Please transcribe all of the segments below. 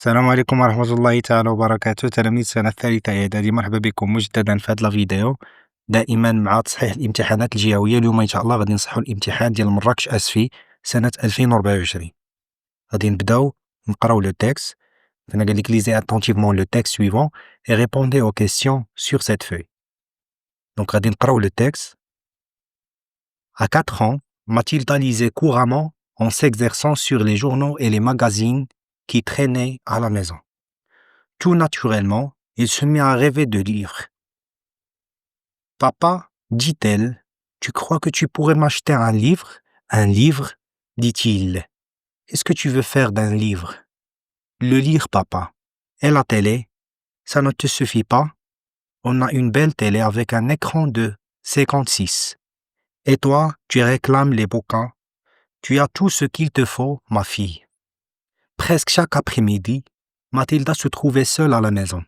السلام عليكم ورحمة الله تعالى وبركاته. تلاميذ السنة الثالثة إعدادي، مرحبا بكم مجددا في هذا الفيديو دائما مع تصحيح الامتحانات الجهوية. اليوم إن شاء الله غادي نصححوا الامتحان ديال مراكش أسفي سنة 2024. غادي نبداو نقراو لو تكست. فأنا قال لك lisez attentivement le texte suivant et répondez aux questions sur cette feuille. Donc غادي نقراو le texte. À 4 ans, Mathilda lisait couramment en s'exerçant sur les journaux et les magazines qui traînaient à la maison. Tout naturellement, il se mit à rêver de livres. « Papa, dit-elle, tu crois que tu pourrais m'acheter un livre ? Un livre, dit-il. Qu'est-ce que tu veux faire d'un livre ? Le lire, papa. Et la télé ? Ça ne te suffit pas ? On a une belle télé avec un écran de 56. Et toi, tu réclames les bouquins. Tu as tout ce qu'il te faut, ma fille. Presque chaque après-midi, Mathilda se trouvait seule à la maison.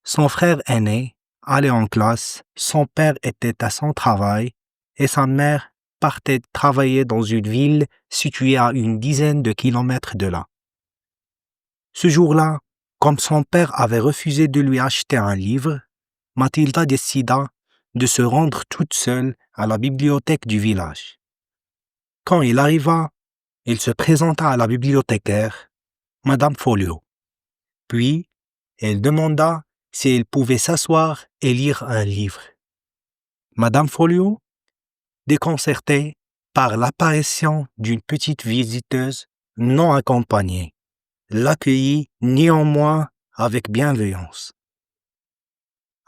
Son frère aîné allait en classe, son père était à son travail et sa mère partait travailler dans une ville située à une dizaine de kilomètres de là. Ce jour-là, comme son père avait refusé de lui acheter un livre, Mathilda décida de se rendre toute seule à la bibliothèque du village. Quand il arriva, il se présenta à la bibliothécaire, Madame Folio. Puis, elle demanda si elle pouvait s'asseoir et lire un livre. Madame Folio, déconcertée par l'apparition d'une petite visiteuse non accompagnée, l'accueillit néanmoins avec bienveillance.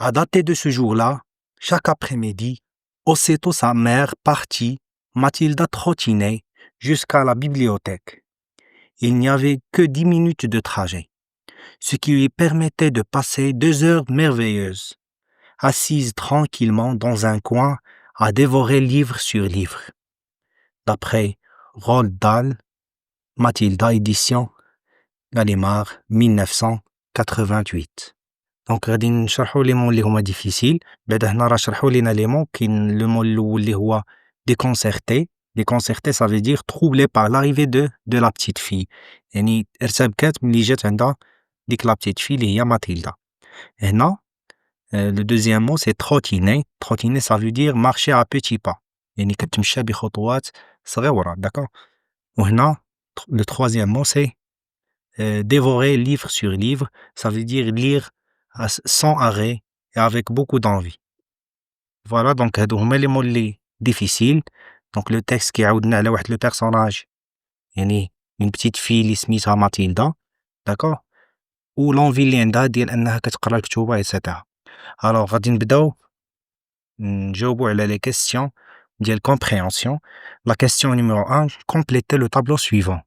À dater de ce jour-là, chaque après-midi, aussitôt sa mère partie, Mathilda trottinait jusqu'à la bibliothèque. Il n'y avait que 10 minutes de trajet, ce qui lui permettait de passer 2 heures merveilleuses, assise tranquillement dans un coin à dévorer livre sur livre. D'après Roald Dahl, Mathilda édition Gallimard 1988. دونك غادي نشرحوا لي مون اللي هما ديفيسيل. بعد هنا راه شرحوا لينا لي مون. كاين لو مون الاول اللي هو déconcerté. déconcerté ça veut dire troublé par l'arrivée de la petite fille. يعني ارتبكات ملي جات عندها ديك لا petite fille اللي هي ماتيلدا. هنا le deuxième mot c'est trottiner. trottiner ça veut dire marcher à petits pas. يعني كتمشى بخطوات صغيرة. d'accord. وهنا le troisième mot c'est dévorer livre sur livre. Ça veut dire lire sans arrêt et avec beaucoup d'envie. Voilà, donc هادو هما لي مون لي difficile. Donc le texte كيعاودنا على واحد لو personnage, يعني une petite fille اللي سميتها ماتيلدا. d'accord. و l'envie اللي عندها ديال انها كتقرا الكتوبة etc. alors غادي نبداو نجاوبو على les questions ديال compréhension. La question numéro 1, complétez le tableau suivant.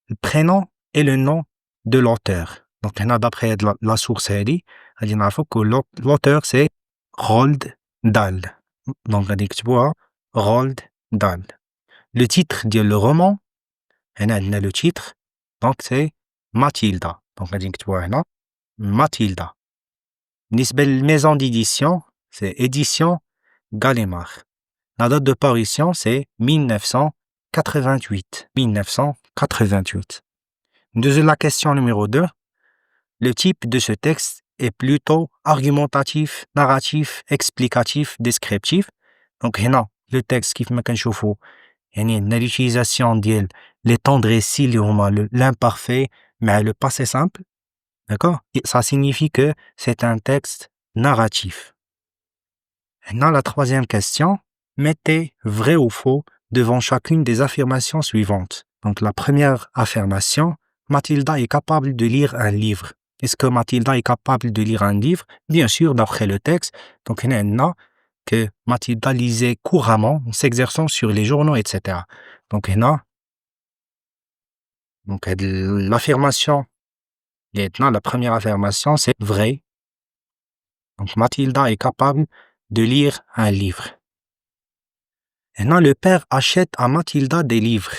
Le prénom et le nom de l'auteur. Donc هنا d'après la source هادي غادي نعرفو que l'auteur c'est Roald Dahl. donc غادي نكتبوها Roald Dahl. Le titre ديال le roman, هنا عندنا le titre, donc c'est Mathilda. donc غادي نكتبوها هنا Mathilda. بالنسبة للmaison d'édition, c'est édition Gallimard. La date de parution c'est 1988. 1988. La question numéro 2. Le type de ce texte est plutôt argumentatif, narratif, explicatif, descriptif. Donc هنا le texte كيف ما كنشوفوا يعني عندنا l'utilisation ديال les temps de récit اللي هما l'imparfait مع le passé simple. d'accord. Et ça signifie que c'est un texte narratif. Maintenant la troisième question. Mettez vrai ou faux devant chacune des affirmations suivantes. Donc la première affirmation, Mathilda est capable de lire un livre. Est-ce que Mathilda est capable de lire un livre? Bien sûr, d'après le texte. Donc il y a que Mathilda lisait couramment en s'exerçant sur les journaux, etc. Donc il y a l'affirmation. La première affirmation, c'est vrai. Donc Mathilda est capable de lire un livre. Maintenant, le père achète à Mathilda des livres.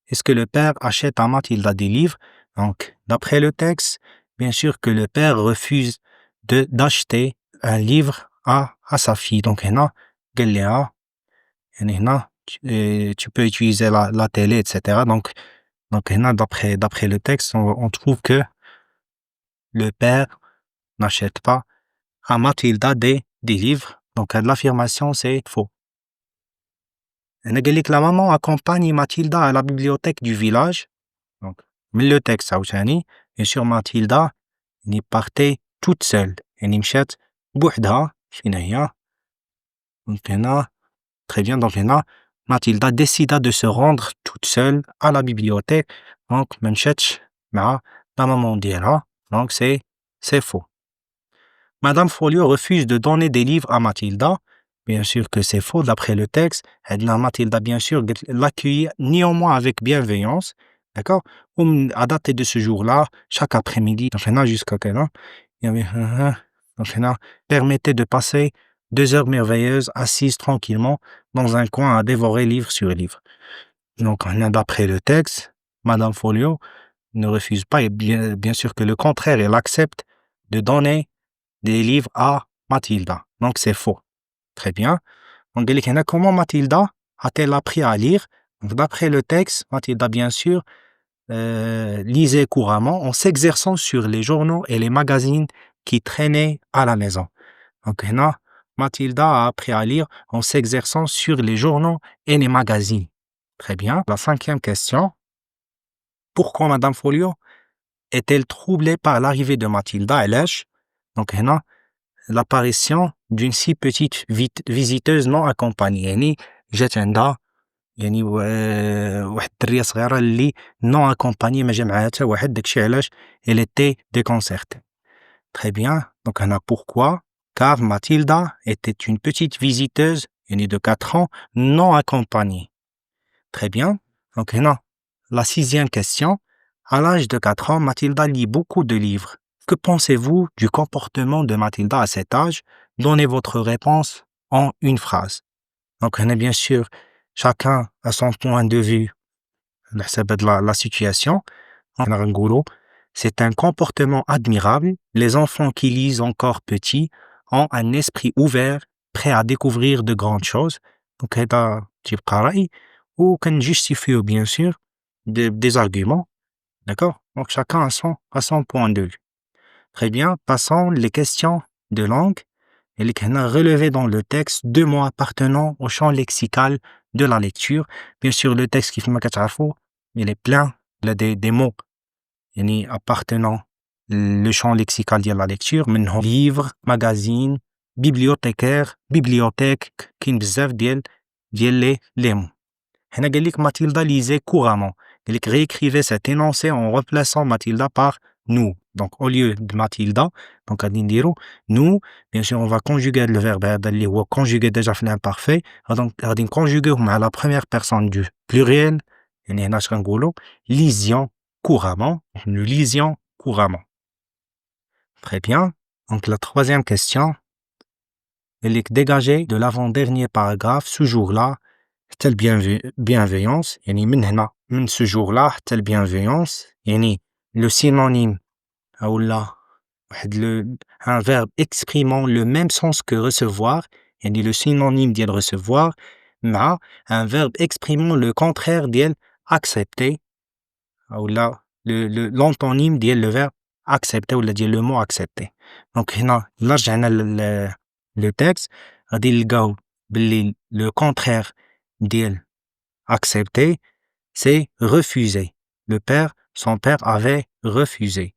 Est-ce que le père achète à Mathilda des livres? Donc, d'après le texte, bien sûr que le père refuse d'acheter un livre à sa fille. Donc, tu peux utiliser la télé, etc. Donc d'après le texte, on trouve que le père n'achète pas à Mathilda des livres. Donc, l'affirmation, c'est faux. La maman accompagne Mathilda à la bibliothèque du village. Donc, le texte, bien sûr, Mathilda, elle partait toute seule. Elle مشات بوحدها. فين هي؟ Donc, très bien. Donc, Mathilda décida de se rendre toute seule à la bibliothèque. Donc, ما مشاتش مع la maman ديالها. Donc, c'est faux. Madame Folio refuse de donner des livres à Mathilda. Bien sûr que c'est faux d'après le texte. Mathilda, bien sûr, l'accueille néanmoins avec bienveillance. D'accord? À dater de ce jour-là, chaque après-midi, jusqu'à quelle heure? Il y avait, permettait de passer 2 heures merveilleuses assises tranquillement dans un coin à dévorer livre sur livre. Donc, d'après le texte, Madame Folio ne refuse pas, et bien sûr que le contraire, elle accepte de donner des livres à Mathilda. Donc, c'est faux. Très bien. Donc, comment Mathilda a-t-elle appris à lire? Donc, d'après le texte, Mathilda, bien sûr, lisait couramment en s'exerçant sur les journaux et les magazines qui traînaient à la maison. Donc, Mathilda a appris à lire en s'exerçant sur les journaux et les magazines. Très bien. La 5e question. Pourquoi Madame Folio est-elle troublée par l'arrivée de Mathilda à l'âge? Donc, l'apparition d'une si petite visiteuse non accompagnée. يعني جات عندها واحد الدرية صغيرة اللي non accompagnée ما جا معاها حتى واحد. داكشي علاش elle était déconcertée. Très bien. Donc pourquoi? Car Mathilda était une petite visiteuse de 4 ans non accompagnée. Très bien. Donc la 6e question. À l'âge de 4 ans, Mathilda lit beaucoup de livres. Que pensez-vous du comportement de Mathilda à cet âge? Donnez votre réponse en une phrase. Donc, bien sûr, chacun a son point de vue de la situation. C'est un comportement admirable. Les enfants qui lisent encore petits ont un esprit ouvert, prêt à découvrir de grandes choses. Donc, هذا تيبقى رأي وكنجستيفيو bien sûr des arguments. D'accord? Donc, chacun a son point de vue. Très bien. Passons les questions de langue. Elle est relevée dans le texte 2 mots appartenant au champ lexical de la lecture. Bien sûr, le texte qui il est plein des mots appartenant le champ lexical de la lecture. Livre, magazine, bibliothécaire, bibliothèque, كاين بزاف ديال les mots. هنا قال لك Mathilda lisait couramment. قال لك réécrivez cet énoncé en remplaçant Mathilda par nous. Donc au lieu de Mathilda, donc غادي نديرو nous. Bien sûr, on va conjuguer le verbe هذا اللي هو conjugué déjà في l'imparfait. Donc غادي نconjuguer مع la première personne du pluriel. يعني هنا اش غنقولو lisions couramment. Nous lisions couramment. Très bien. Donc la 3e question. Elle est dégagée de l'avant-dernier paragraphe ce jour-là. حتى bienveillance. يعني من هنا من ce jour-là حتى bienveillance. يعني le synonyme ou là un verbe exprimant le même sens que recevoir. يعني le synonyme ديال recevoir مع un verbe exprimant le contraire ديال accepter ou là l'antonyme ديال le verbe accepter ou ديال le mot accepter. Donc هنا là رجعنا le texte غادي نلقاو باللي le contraire ديال accepter c'est refuser. Son père avait refusé.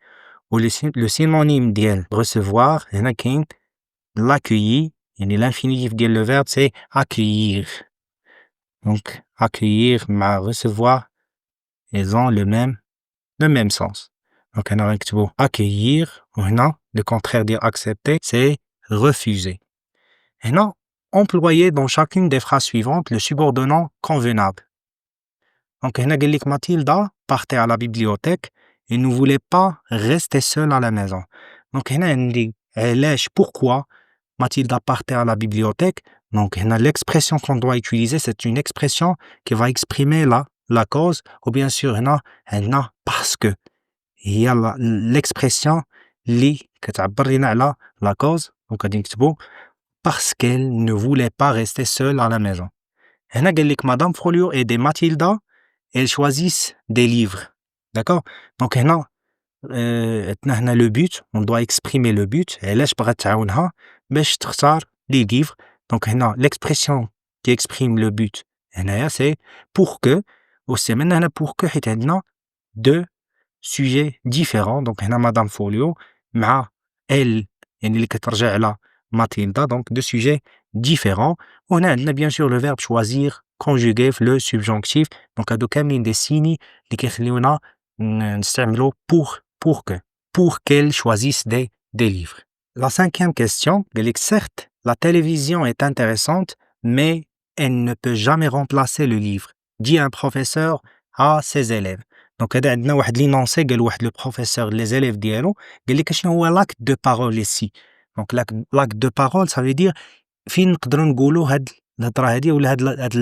Ou le synonyme ديال recevoir هنا كاين l'accueillir. يعني l'infinitif ديال le verbe c'est accueillir. Donc accueillir مع recevoir ils ont le même sens. Donc هنا غنكتبو accueillir وهنا le contraire ديال accepter c'est refuser. هنا employer dans chacune des phrases suivantes le subordonnant convenable. Donc هنا قال لك Mathilda partait à la bibliothèque et ne voulait pas rester seule à la maison. Donc هنا عندي علاش pourquoi Mathilda partait à la bibliothèque. Donc هنا l'expression qu'on doit utiliser c'est une expression qui va exprimer la cause ou bien sûr هنا parce que هي l'expression اللي كتعبر لنا على la cause. Donc غادي نكتبو parce qu'elle ne voulait pas rester seule à la maison. هنا قال لك Madame Folio aidait Mathilda. Elles choisissent des livres. D'accord? Donc هنا عندنا هنا لو but on doit exprimer le but علاش بغات تعاونها باش تختار les livres. دونك هنا l'expression qui exprime le but هنايا c'est pour que واستعملنا هنا pour que حيت عندنا deux sujets différents. دونك هنا مدام فوليو مع elle يعني اللي كترجع على ماتيلدا دونك deux sujets différents. وهنا عندنا bien sûr le verbe choisir conjugué في le subjonctif. دونك هادو كاملين دي سيني اللي كيخليونا نستعملو pour qu'elle choisisse des livres. La cinquième question, elle est certes, la télévision est intéressante, mais elle ne peut jamais remplacer le livre, dit un professeur à ses élèves. Donc, هذا عندنا واحد l'énoncé قال واحد le professeur les élèves ديالو قال لك شنو هو l'acte de parole ici. Donc, l'acte de parole, ça veut dire فين نقدروا نقولوا هاد الهضره هادي ولا هاد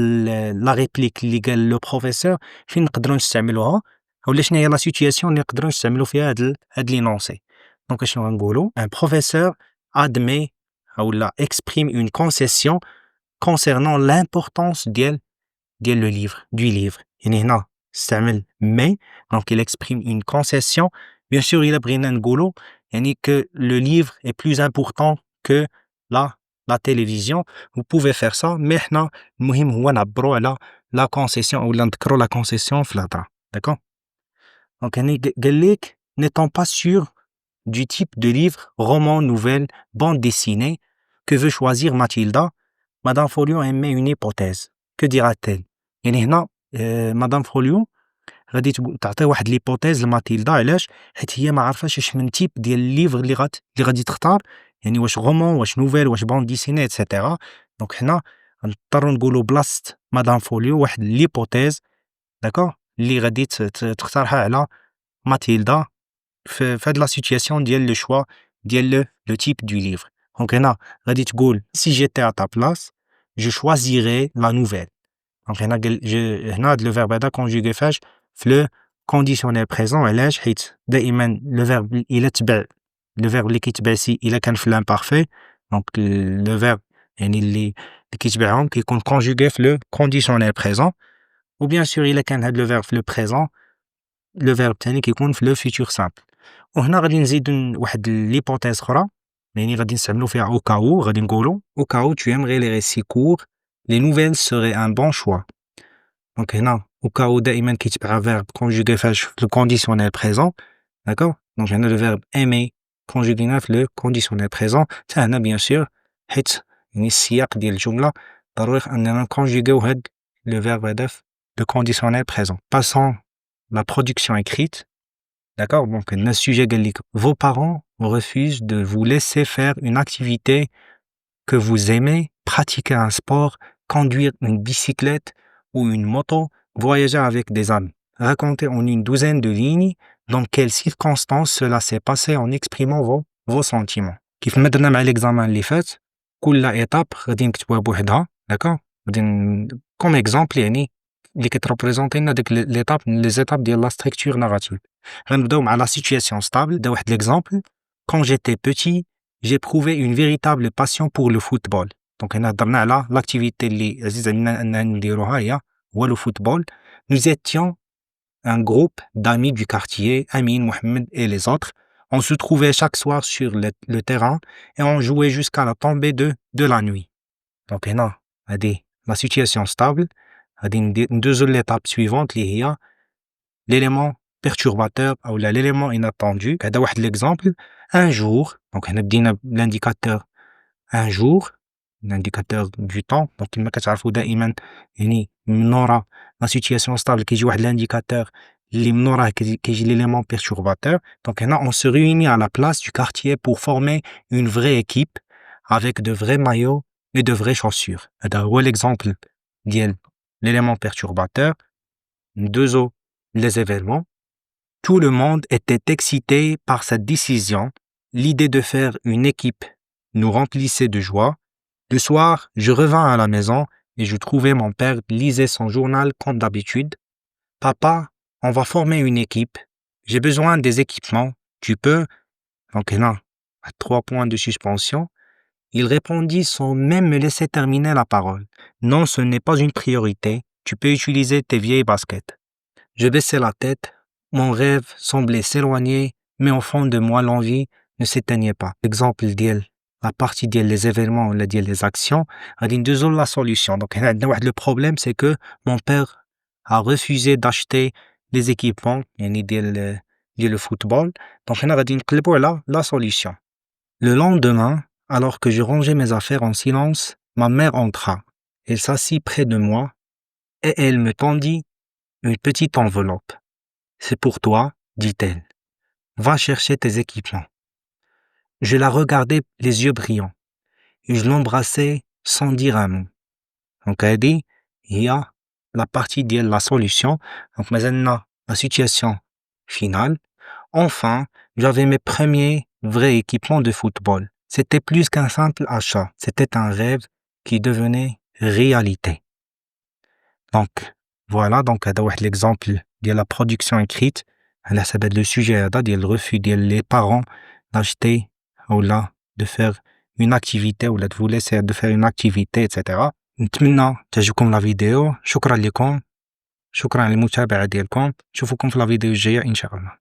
لا ريبليك اللي قال لو بروفيسور فين نقدروا نستعملوها ولا شنو هي لا سيتوياسيون اللي نقدروا نستعملوا فيها هاد لينونسي. دونك شنو غنقولوا ان بروفيسور admet ولا exprime une concession concernant l'importance ديال le livre du livre. يعني هنا استعمل mais donc il exprime une concession. bien sûr il a بغينا نقولوا يعني que le livre est plus important que la télévision. vous pouvez faire ça mais حنا المهم هو نعبروا على la concession ولا نذكروا la concession في الهضره. d'accord. donc هنا قال لك n'étant pas sûr du type de livre, roman, nouvelle, bande dessinée que veut choisir Mathilda, Madame Folliot émet une hypothèse. Que dira-t-elle? يعني هنا مدام فوليو غادي تعطي واحد ليبوتيز لماتيلدا علاش حيت هي ما عارفاش اش من تيب ديال الليفر اللي غادي تختار يعني واش رومان واش نوفيل واش باند ديسيني ايتترا. دونك حنا غنضطروا نقولوا بلاصه مدام فوليو واحد ليبوتيز داكور اللي غادي تختارها على ماتيلدا في هاد لا سيتوياسيون ديال لو شوا ديال لو تيب دو ليفر. دونك هنا غادي تقول si j'étais à ta place je choisirais la nouvelle. دونك هنا هنا هاد لو فيرب هذا كونجوغي فاش في لو كونديسيونيل بريزون علاش حيت دائما لو فيرب الى تبع لو فيرب اللي كيتبع سي الا كان في لامبارفي دونك لو فيرب يعني اللي كيتبعهم كيكون كونجوغي في لو كونديسيونيل بريزون. و بيان سور الا كان هاد لو فيرب في لو بريزون لو فيرب الثاني كيكون في لو فيتور سامبل. وهنا غادي نزيدو واحد ليبوتيز اخرى يعني غادي نستعملو فيها او كاو غادي نقولو او كاو tu aimerais les récits courts les nouvelles seraient un bon choix. دونك هنا او كاو دائما كيتبع فيرب كونجوغي فاش في لو كونديسيونيل بريزون داكور. دونك هنا لو فيرب aimer كونجوغينا في لو كونديسيونيل بريزون حتى هنا بيان سور حيت يعني السياق ديال الجمله ضروري اننا نكونجوغيو هاد لو فيرب هذا في لو كونديسيونيل بريزون. passons la production écrite. D'accord, donc le sujet gallique. Vos parents refusent de vous laisser faire une activité que vous aimez, pratiquer un sport, conduire une bicyclette ou une moto, voyager avec des amis. Racontez en une douzaine de lignes dans quelles circonstances cela s'est passé en exprimant vos sentiments. كيف ما درنا مع l'examen اللي فات كل étape غادي نكتبوها بوحدها. d'accord غادي comme exemple يعني اللي كتريبريزونتي لنا ديك ليطاب لي زيتاب ديال لا ستركتور ناراتيف. غنبداو مع لا سيتوياسيون ستابل. دا واحد ليكزامبل quand j'étais petit j'éprouvais une véritable passion pour le football. دونك هنا هضرنا على لاكتيفيتي اللي عزيز علينا اننا نديروها هو لو فوتبول. nous étions un groupe d'amis du quartier, Amine, Mohamed et les autres. On se trouvait chaque soir sur le terrain et on jouait jusqu'à la tombée de la nuit. Donc هنا هادي la situation stable. غادي ندوزو l'étape suivante اللي هي l'élément perturbateur ou l'élément inattendu. هذا واحد l'exemple. un jour donc هنا بدينا l'indicateur un jour l'indicateur du temps. donc كما كتعرفوا دائما يعني من ورا la situation stable كيجي واحد l'indicateur اللي من وراه كيجي l'élément perturbateur. donc هنا on se réunit à la place du quartier pour former une vraie équipe avec de vrais maillots et de vraies chaussures. هذا هو l'exemple ديال l'élément perturbateur. Deuxièmement, les événements. Tout le monde était excité par cette décision. L'idée de faire une équipe nous remplissait de joie. Le soir, je revins à la maison et je trouvais mon père lisait son journal comme d'habitude. Papa, on va former une équipe. J'ai besoin des équipements. Tu peux? Donc là, 3 points de suspension. Il répondit sans même me laisser terminer la parole. Non, ce n'est pas une priorité. Tu peux utiliser tes vieilles baskets. Je baissais la tête. Mon rêve semblait s'éloigner, mais au fond de moi, l'envie ne s'éteignait pas. L'exemple ديال la partie ديال les événements ou ديال les actions, غادي ندوزو la solution. Donc, هنا عندنا واحد le problème, c'est que mon père a refusé d'acheter les équipements يعني ديال le football. Donc, هنا غادي نقلبو على la solution. Le lendemain, alors que je rangeais mes affaires en silence, ma mère entra. Elle s'assit près de moi et elle me tendit une petite enveloppe. C'est pour toi, dit-elle. Va chercher tes équipements. Je la regardais les yeux brillants et je l'embrassais sans dire un mot. Donc, هذه هي la partie de la solution. Donc, مازلنا la situation finale. Enfin, j'avais mes premiers vrais équipements de football. C'était plus qu'un simple achat. C'était un rêve qui devenait réalité. Donc, voilà. Donc, هذا واحد l'exemple de la production écrite. على حسب le sujet هذا ديال le refus ديال les parents d'acheter ou là de faire une activité ou là de vous laisser de faire une activité etc. نتمنى تعجبكم لا فيديو. شكرا لكم. شكرا على المتابعة ديالكم. نشوفكم في لا فيديو الجاية إن شاء الله.